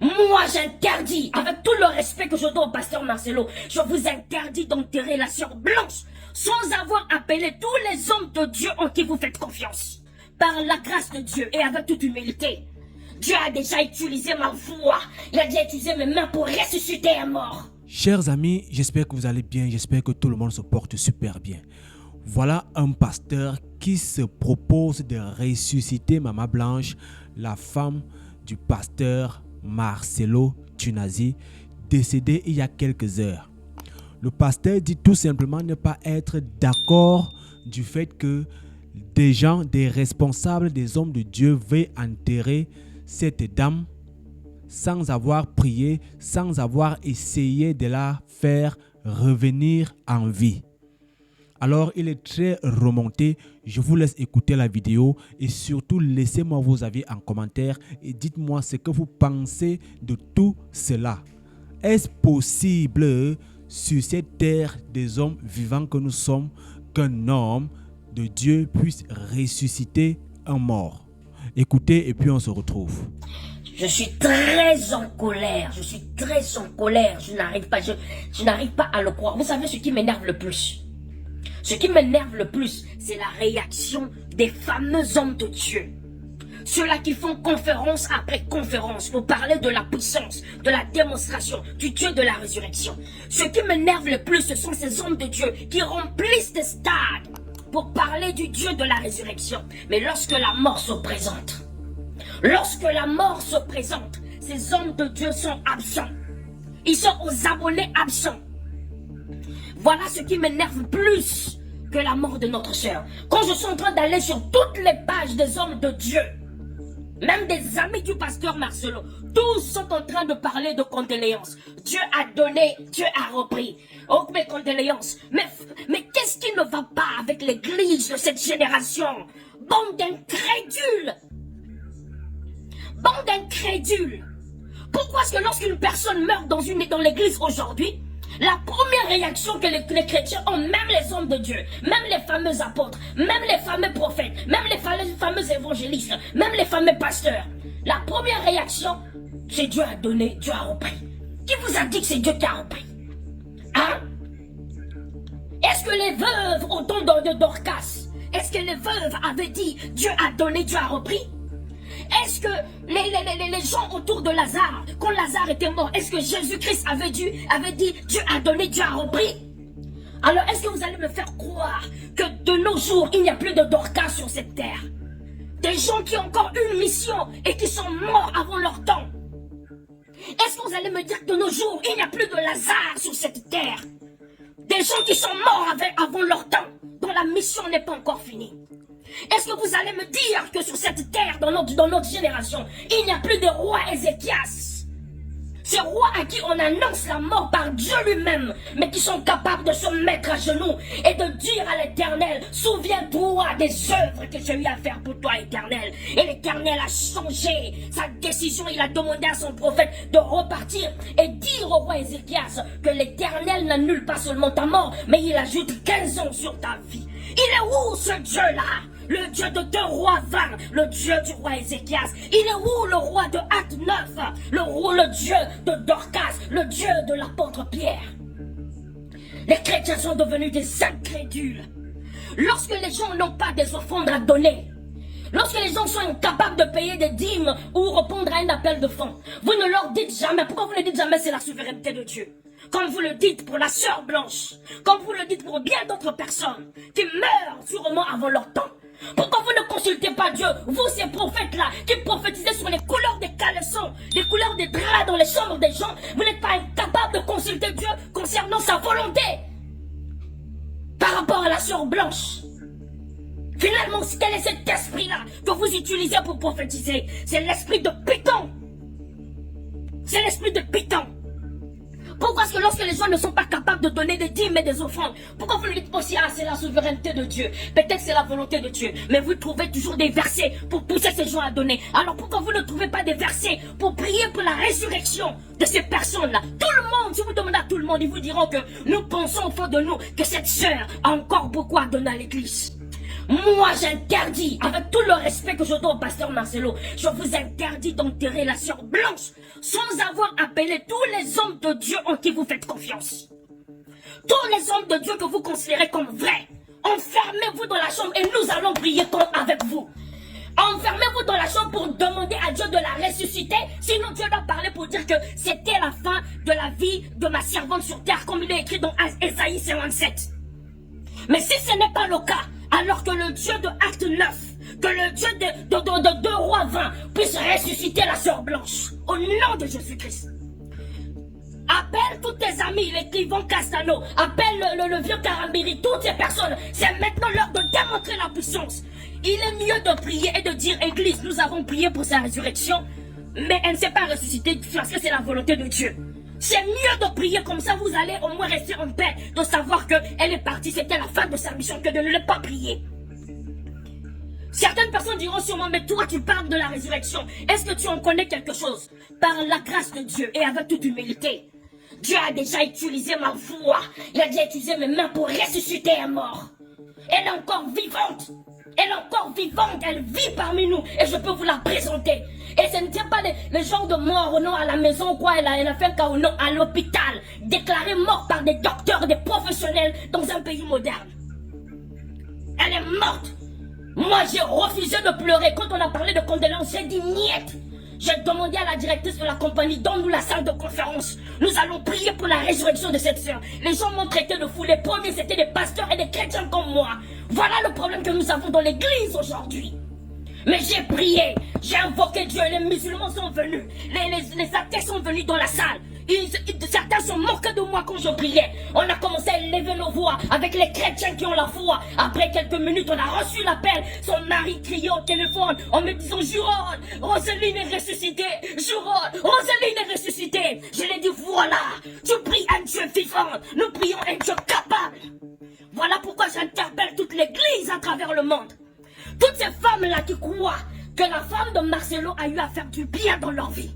Moi, j'interdis, avec tout le respect que je dois au pasteur Marcelo, je vous interdis d'enterrer la sœur Blanche sans avoir appelé tous les hommes de Dieu en qui vous faites confiance. Par la grâce de Dieu et avec toute humilité. Dieu a déjà utilisé ma voix. Il a déjà utilisé mes mains pour ressusciter un mort. Chers amis, j'espère que vous allez bien. J'espère que tout le monde se porte super bien. Voilà un pasteur qui se propose de ressusciter Maman Blanche, la femme du pasteur Marcelo Tunazi, décédé il y a quelques heures. Le pasteur dit tout simplement ne pas être d'accord du fait que des gens, des responsables, des hommes de Dieu veuillent enterrer cette dame sans avoir prié, sans avoir essayé de la faire revenir en vie. Alors, il est très remonté. Je vous laisse écouter la vidéo et surtout, laissez-moi vos avis en commentaire et dites-moi ce que vous pensez de tout cela. Est-ce possible sur cette terre des hommes vivants que nous sommes qu'un homme de Dieu puisse ressusciter un mort? Écoutez et puis on se retrouve. Je suis très en colère. Je suis très en colère. Je n'arrive pas à le croire. Vous savez ce qui m'énerve le plus? Ce qui m'énerve le plus, c'est la réaction des fameux hommes de Dieu. Ceux-là qui font conférence après conférence pour parler de la puissance, de la démonstration, du Dieu de la résurrection. Ce qui m'énerve le plus, ce sont ces hommes de Dieu qui remplissent des stades pour parler du Dieu de la résurrection. Mais lorsque la mort se présente, ces hommes de Dieu sont absents. Ils sont aux abonnés absents. Voilà ce qui m'énerve plus que la mort de notre sœur. Quand je suis en train d'aller sur toutes les pages des hommes de Dieu, même des amis du pasteur Marcelo, tous sont en train de parler de condoléances. Dieu a donné, Dieu a repris. Oh, mes condoléances. Mais qu'est-ce qui ne va pas avec l'église de cette génération? Bande d'incrédules. Bande d'incrédules. Pourquoi est-ce que lorsqu'une personne meurt dans l'église aujourd'hui, la première réaction que les chrétiens ont, même les hommes de Dieu, même les fameux apôtres, même les fameux prophètes, même les fameux évangélistes, même les fameux pasteurs, la première réaction, c'est Dieu a donné, Dieu a repris. Qui vous a dit que c'est Dieu qui a repris? Hein? Est-ce que les veuves au temps de Dorcas, est-ce que les veuves avaient dit Dieu a donné, Dieu a repris? Est-ce que les gens autour de Lazare, quand Lazare était mort, est-ce que Jésus-Christ avait dit Dieu a donné, Dieu a repris? Alors est-ce que vous allez me faire croire que de nos jours, il n'y a plus de Dorcas sur cette terre? Des gens qui ont encore une mission et qui sont morts avant leur temps. Est-ce que vous allez me dire que de nos jours, il n'y a plus de Lazare sur cette terre? Des gens qui sont morts avant leur temps, dont la mission n'est pas encore finie. Est-ce que vous allez me dire que sur cette terre, dans notre génération, il n'y a plus de roi Ézéchias? Ces rois à qui on annonce la mort par Dieu lui-même, mais qui sont capables de se mettre à genoux et de dire à l'Éternel, souviens-toi des œuvres que j'ai eu à faire pour toi, Éternel. Et l'Éternel a changé sa décision, il a demandé à son prophète de repartir et dire au roi Ézéchias que l'Éternel n'annule pas seulement ta mort, mais il ajoute 15 ans sur ta vie. Il est où ce Dieu-là? Le Dieu de 2 Rois 20, le Dieu du roi Ézéchias. Il est où le roi de Acte 9, le Dieu de Dorcas, le Dieu de l'apôtre Pierre? Les chrétiens sont devenus des incrédules. Lorsque les gens n'ont pas des offrandes à donner, lorsque les gens sont incapables de payer des dîmes ou répondre à un appel de fonds, vous ne leur dites jamais. Pourquoi vous ne dites jamais c'est la souveraineté de Dieu? Comme vous le dites pour la sœur Blanche, comme vous le dites pour bien d'autres personnes qui meurent sûrement avant leur temps. Pourquoi vous ne consultez pas Dieu, vous ces prophètes-là, qui prophétisaient sur les couleurs des caleçons, les couleurs des draps dans les chambres des gens, vous n'êtes pas incapable de consulter Dieu concernant sa volonté par rapport à la sœur Blanche? Finalement, quel est cet esprit-là que vous utilisez pour prophétiser? C'est l'esprit de Python. C'est l'esprit de Python. Pourquoi est-ce que lorsque les gens ne sont pas capables de donner des dîmes et des offrandes, pourquoi vous ne dites pas aussi, c'est la souveraineté de Dieu, peut-être c'est la volonté de Dieu, mais vous trouvez toujours des versets pour pousser ces gens à donner. Alors pourquoi vous ne trouvez pas des versets pour prier pour la résurrection de ces personnes-là? Tout le monde, si vous demandez à tout le monde, ils vous diront que nous pensons au fond de nous que cette sœur a encore beaucoup à donner à l'église. Moi, j'interdis, avec tout le respect que je dois au pasteur Marcelo, je vous interdis d'enterrer la sœur Blanche sans avoir appelé tous les hommes de Dieu en qui vous faites confiance. Tous les hommes de Dieu que vous considérez comme vrais. Enfermez-vous dans la chambre et nous allons prier avec vous. Enfermez-vous dans la chambre pour demander à Dieu de la ressusciter. Sinon Dieu va parler pour dire que c'était la fin de la vie de ma servante sur terre, comme il est écrit dans Ésaïe 57. Mais si ce n'est pas le cas, alors que le Dieu de Acte 9, que le Dieu de 2 Rois 20 puisse ressusciter la sœur Blanche, au nom de Jésus-Christ. Appelle tous tes amis, les Clivon Castano, appelle le vieux Karambiri, toutes ces personnes. C'est maintenant l'heure de démontrer la puissance. Il est mieux de prier et de dire, Église, nous avons prié pour sa résurrection, mais elle ne s'est pas ressuscitée parce que c'est la volonté de Dieu. C'est mieux de prier comme ça, vous allez au moins rester en paix, de savoir qu'elle est partie, c'était la fin de sa mission, que de ne pas prier. Certaines personnes diront sûrement, mais toi tu parles de la résurrection, est-ce que tu en connais quelque chose? Par la grâce de Dieu et avec toute humilité, Dieu a déjà utilisé ma voix, il a déjà utilisé mes mains pour ressusciter un mort. Elle est encore vivante. Elle est encore vivante, elle vit parmi nous et je peux vous la présenter. Et ce ne tient pas les gens de mort non à la maison quoi, elle a fait un cas ou non à l'hôpital, déclarée morte par des docteurs, des professionnels dans un pays moderne. Elle est morte. Moi j'ai refusé de pleurer quand on a parlé de condoléances, j'ai dit niet. J'ai demandé à la directrice de la compagnie, donne-nous la salle de conférence. Nous allons prier pour la résurrection de cette sœur. Les gens m'ont traité de fou. Les premiers, c'était des pasteurs et des chrétiens comme moi. Voilà le problème que nous avons dans l'église aujourd'hui. Mais j'ai prié, j'ai invoqué Dieu, les musulmans sont venus, les athées sont venus dans la salle. Certains se moquaient de moi quand je priais. On a commencé à élever nos voix avec les chrétiens qui ont la foi. Après quelques minutes, on a reçu l'appel. Son mari criait au téléphone en me disant, Jurôme, Roselyne est ressuscitée. Jurôme, Roselyne est ressuscitée. Je lui ai dit, voilà, tu pries un Dieu vivant. Nous prions un Dieu capable. Voilà pourquoi j'interpelle toute l'église à travers le monde. Toutes ces femmes-là qui croient que la femme de Marcelo a eu à faire du bien dans leur vie.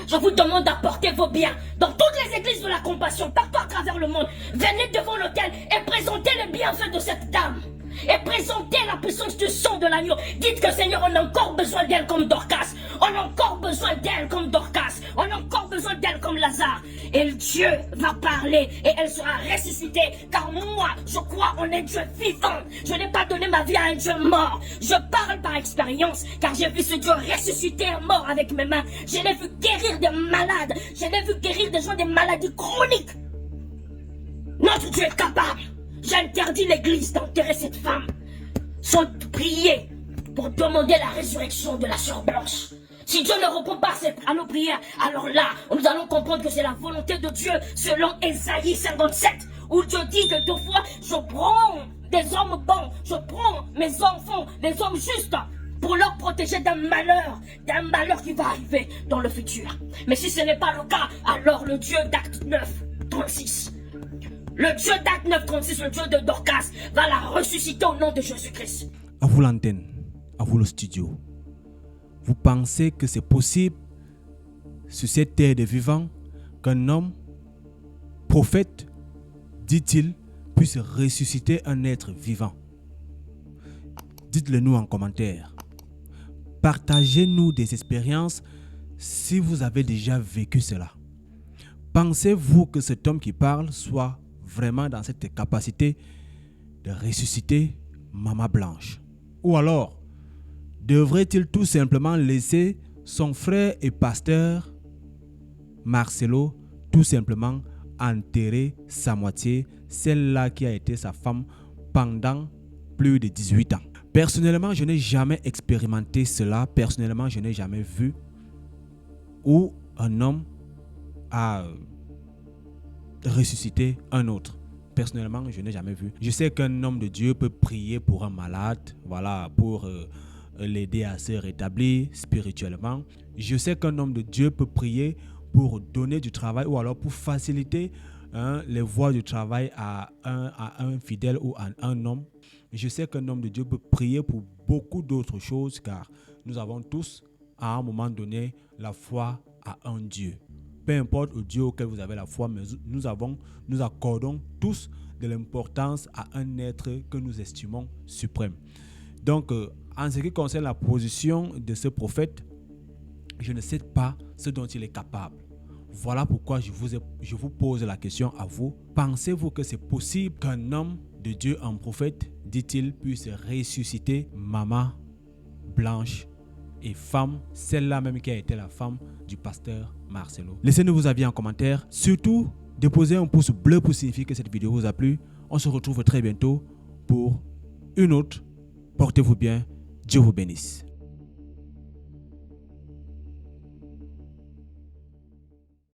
Je vous demande d'apporter vos biens dans toutes les églises de la compassion, partout à travers le monde. Venez devant l'autel et présentez les bienfaits de cette dame. Et présentez la puissance du sang de l'agneau. Dites que Seigneur, on a encore besoin d'elle comme Dorcas. On a encore besoin d'elle comme Dorcas. On a encore besoin d'elle comme Lazare. Et Dieu va parler et elle sera ressuscitée. Car moi, je crois en un Dieu vivant. Je n'ai pas donné ma vie à un Dieu mort. Je parle par expérience car j'ai vu ce Dieu ressusciter un mort avec mes mains. Je l'ai vu guérir des malades. Je l'ai vu guérir des gens des maladies chroniques. Notre Dieu est capable. J'interdis l'église d'enterrer cette femme sans prier pour demander la résurrection de la sœur Blanche. Si Dieu ne répond pas à nos prières, alors là, nous allons comprendre que c'est la volonté de Dieu selon Ésaïe 57, où Dieu dit que deux fois, je prends des hommes bons, je prends mes enfants, des hommes justes, pour leur protéger d'un malheur qui va arriver dans le futur. Mais si ce n'est pas le cas, alors le Dieu d'Acte 9, 36, le Dieu d'Acte 9, 36, le Dieu de Dorcas, va la ressusciter au nom de Jésus-Christ. À vous l'antenne, à vous le studio. Vous pensez que c'est possible sur cette terre de vivants qu'un homme, prophète, dit-il, puisse ressusciter un être vivant? Dites-le nous en commentaire. Partagez-nous des expériences si vous avez déjà vécu cela. Pensez-vous que cet homme qui parle soit vraiment dans cette capacité de ressusciter Maman Blanche? Ou alors, devrait-il tout simplement laisser son frère et pasteur Marcelo tout simplement enterrer sa moitié, celle-là qui a été sa femme pendant plus de 18 ans? Personnellement, je n'ai jamais expérimenté cela. Personnellement, je n'ai jamais vu où un homme a ressusciter un autre. Personnellement, je n'ai jamais vu. Je sais qu'un homme de Dieu peut prier pour un malade, voilà, pour l'aider à se rétablir spirituellement. Je sais qu'un homme de Dieu peut prier pour donner du travail ou alors pour faciliter les voies du travail à un fidèle ou à un homme. Je sais qu'un homme de Dieu peut prier pour beaucoup d'autres choses car nous avons tous, à un moment donné, la foi à un Dieu. peu importe au Dieu auquel vous avez la foi, mais nous accordons tous de l'importance à un être que nous estimons suprême. Donc, en ce qui concerne la position de ce prophète, je ne sais pas ce dont il est capable. Voilà pourquoi je vous pose la question à vous. Pensez-vous que c'est possible qu'un homme de Dieu, un prophète, dit-il, puisse ressusciter Maman Blanche et femme, celle-là même qui a été la femme du pasteur Marcelo? Laissez-nous vos avis en commentaire. Surtout, déposez un pouce bleu pour signifier que cette vidéo vous a plu. On se retrouve très bientôt pour une autre. Portez-vous bien. Dieu vous bénisse.